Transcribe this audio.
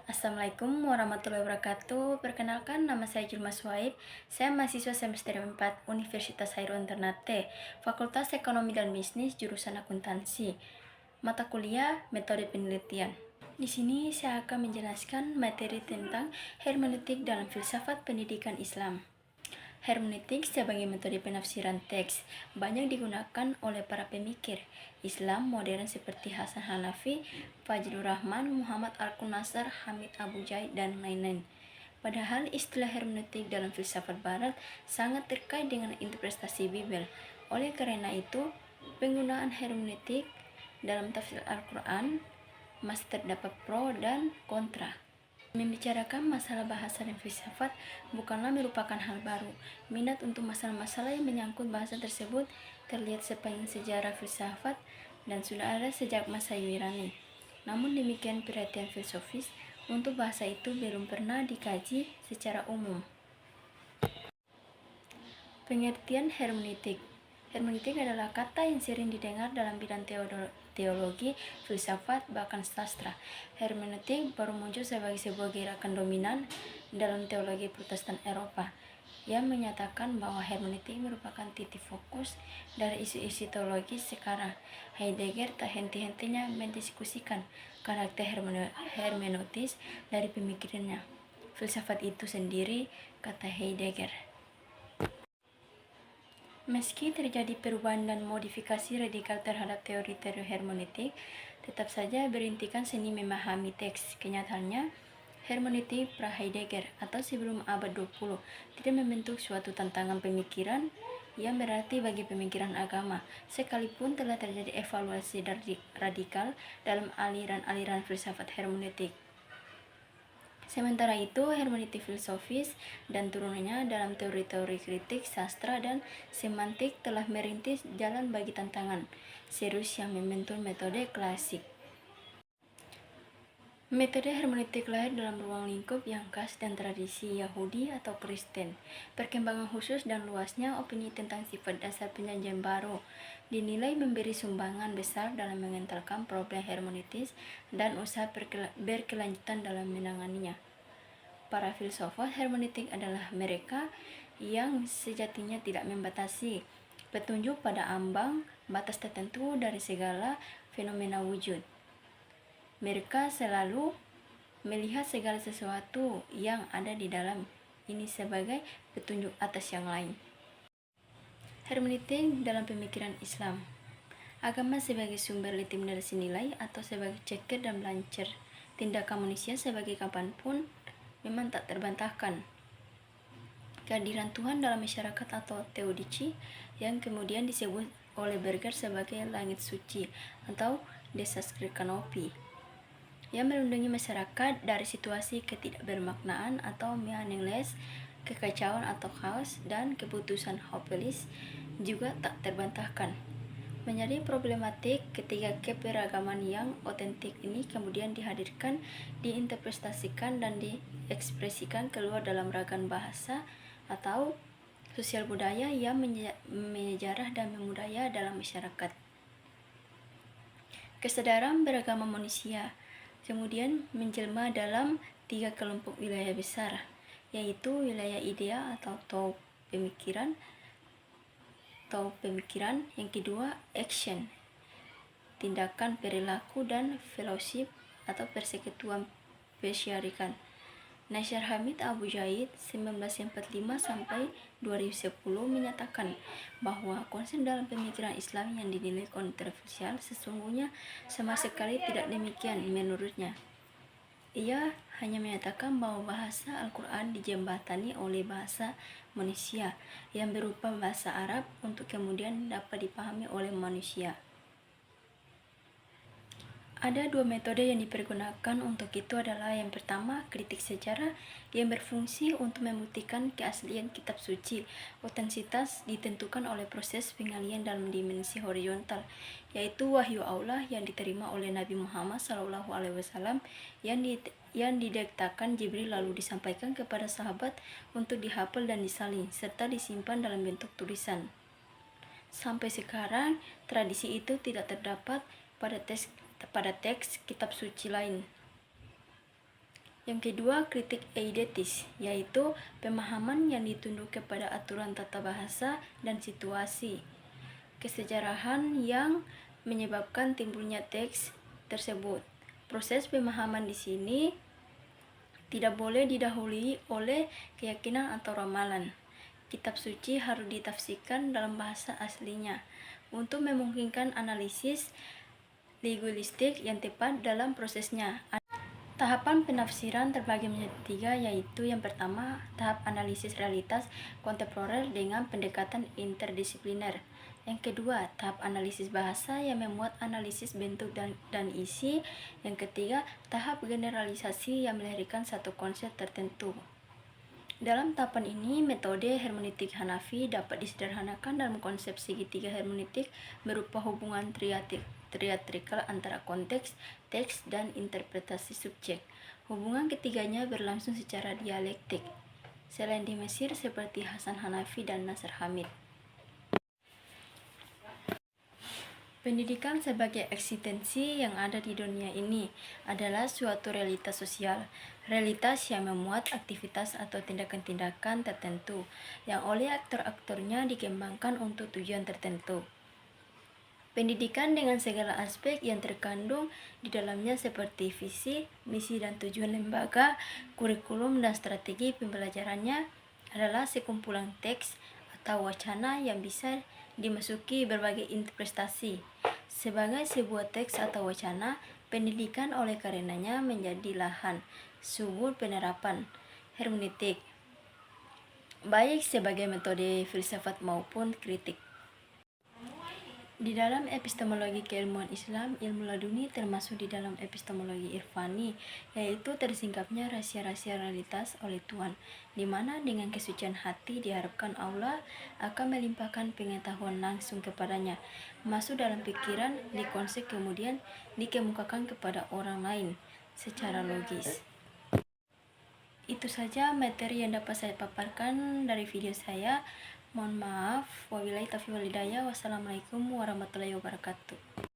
Assalamualaikum warahmatullahi wabarakatuh. Perkenalkan, nama saya Julma Swaib. Saya mahasiswa semester 4 Universitas Hairun Ternate, Fakultas Ekonomi dan Bisnis, jurusan akuntansi. Mata kuliah metode penelitian. Di sini saya akan menjelaskan materi tentang hermeneutik dalam filsafat pendidikan Islam. Hermeneutik sebagai metode penafsiran teks banyak digunakan oleh para pemikir Islam modern seperti Hasan Hanafi, Fajrul Rahman, Muhammad Al-Qunasar, Hamid Abu Zaid, dan lain-lain. Padahal istilah hermeneutik dalam filsafat barat sangat terkait dengan interpretasi Bibel. Oleh karena itu, penggunaan hermeneutik dalam tafsir Al-Quran masih terdapat pro dan kontra. Membicarakan masalah bahasa dan filsafat bukanlah merupakan hal baru. Minat untuk masalah-masalah yang menyangkut bahasa tersebut terlihat sepanjang sejarah filsafat dan sudah ada sejak masa Yunani. Namun demikian perhatian filosofis untuk bahasa itu belum pernah dikaji secara umum. Pengertian hermeneutik. Hermeneutik adalah kata yang sering didengar dalam bidang teologi, filsafat, bahkan sastra. Hermeneutik baru muncul sebagai sebuah gerakan dominan dalam teologi Protestan Eropa yang menyatakan bahwa hermeneutik merupakan titik fokus dari isu-isu teologis sekarang. Heidegger tak henti-hentinya mendiskusikan karakter hermeneutis dari pemikirannya. Filsafat itu sendiri, kata Heidegger. Meski terjadi perubahan dan modifikasi radikal terhadap teori-teori hermeneutik, tetap saja berintikan seni memahami teks. Kenyataannya, hermeneutik pra-Heidegger atau sebelum abad 20 tidak membentuk suatu tantangan pemikiran yang berarti bagi pemikiran agama, sekalipun telah terjadi evaluasi radikal dalam aliran-aliran filsafat hermeneutik. Sementara itu, hermeneutik filosofis dan turunannya dalam teori-teori kritik, sastra, dan semantik telah merintis jalan bagi tantangan serius yang membentuk metode klasik. Metode hermeneutik lahir dalam ruang lingkup yang khas dan tradisi Yahudi atau Kristen. Perkembangan khusus dan luasnya opini tentang sifat dasar perjanjian baru dinilai memberi sumbangan besar dalam mengentalkan problem hermeneutis dan usaha berkelanjutan dalam menanganinya. Para filsuf hermeneutik adalah mereka yang sejatinya tidak membatasi petunjuk pada ambang batas tertentu dari segala fenomena wujud. Mereka selalu melihat segala sesuatu yang ada di dalam ini sebagai petunjuk atas yang lain. Hermeneutik dalam pemikiran Islam. Agama sebagai sumber legitimasi nilai atau sebagai ceker dan belancer tindakan manusia sebagai kapanpun memang tak terbantahkan. Kehadiran Tuhan dalam masyarakat atau teodici yang kemudian disebut oleh Berger sebagai langit suci atau desastre kanopi yang melindungi masyarakat dari situasi ketidakbermaknaan atau meaningless, kekacauan atau chaos, dan keputusan hopeless juga tak terbantahkan. Menjadi problematik ketika keberagaman yang otentik ini kemudian dihadirkan, diinterpretasikan, dan diekspresikan keluar dalam ragam bahasa atau sosial budaya yang menyejarah dan memudaya dalam masyarakat. Kesadaran beragama manusia kemudian menjelma dalam 3 kelompok wilayah besar, yaitu wilayah idea atau pemikiran, yang kedua action, tindakan perilaku, dan fellowship atau persekutuan persyarikan. Nasir Hamid Abu Zaid 1945 sampai 2010 menyatakan bahwa konsep dalam pemikiran Islam yang dinilai kontroversial sesungguhnya sama sekali tidak demikian menurutnya. Ia hanya menyatakan bahwa bahasa Al-Quran dijembatani oleh bahasa manusia yang berupa bahasa Arab untuk kemudian dapat dipahami oleh manusia. Ada 2 metode yang dipergunakan untuk itu adalah yang pertama, kritik sejarah yang berfungsi untuk membuktikan keaslian kitab suci. Otentisitas ditentukan oleh proses penggalian dalam dimensi horizontal, yaitu wahyu Allah yang diterima oleh Nabi Muhammad SAW yang didektakan Jibril lalu disampaikan kepada sahabat untuk dihafal dan disalin serta disimpan dalam bentuk tulisan. Sampai sekarang, tradisi itu tidak terdapat pada teks kitab suci lain. Yang kedua, kritik eidetis, yaitu pemahaman yang ditunduk kepada aturan tata bahasa dan situasi kesejarahan yang menyebabkan timbulnya teks tersebut. Proses pemahaman di sini tidak boleh didahului oleh keyakinan atau ramalan. Kitab suci harus ditafsirkan dalam bahasa aslinya untuk memungkinkan analisis linguistik yang tepat dalam prosesnya. Tahapan penafsiran terbagi menjadi 3, yaitu yang pertama, tahap analisis realitas kontemporer dengan pendekatan interdisipliner. Yang kedua, tahap analisis bahasa yang memuat analisis bentuk dan isi. Yang ketiga, tahap generalisasi yang melahirkan satu konsep tertentu. Dalam tahapan ini, metode hermeneutik Hanafi dapat disederhanakan dalam konsep segitiga hermeneutik berupa hubungan triatrikal antara konteks, teks, dan interpretasi subjek. Hubungan ketiganya berlangsung secara dialektik, selain di Mesir seperti Hasan Hanafi dan Nasr Hamid. Pendidikan sebagai eksistensi yang ada di dunia ini adalah suatu realitas sosial, realitas yang memuat aktivitas atau tindakan-tindakan tertentu yang oleh aktor-aktornya dikembangkan untuk tujuan tertentu. Pendidikan dengan segala aspek yang terkandung di dalamnya seperti visi, misi dan tujuan lembaga, kurikulum dan strategi pembelajarannya adalah sekumpulan teks atau wacana yang bisa dimasuki berbagai interpretasi. Sebagai sebuah teks atau wacana, pendidikan oleh karenanya menjadi lahan subur penerapan hermeneutik, baik sebagai metode filsafat maupun kritik. Di dalam epistemologi keilmuan Islam, ilmu laduni termasuk di dalam epistemologi irfani, yaitu tersingkapnya rahasia-rahasia realitas oleh Tuhan, di mana dengan kesucian hati diharapkan Allah akan melimpahkan pengetahuan langsung kepadanya, masuk dalam pikiran, dikonsep kemudian dikemukakan kepada orang lain secara logis. Itu saja materi yang dapat saya paparkan dari video saya. Mohon maaf. Wabillahi taufiq wal hidayah. Wassalamualaikum warahmatullahi wabarakatuh.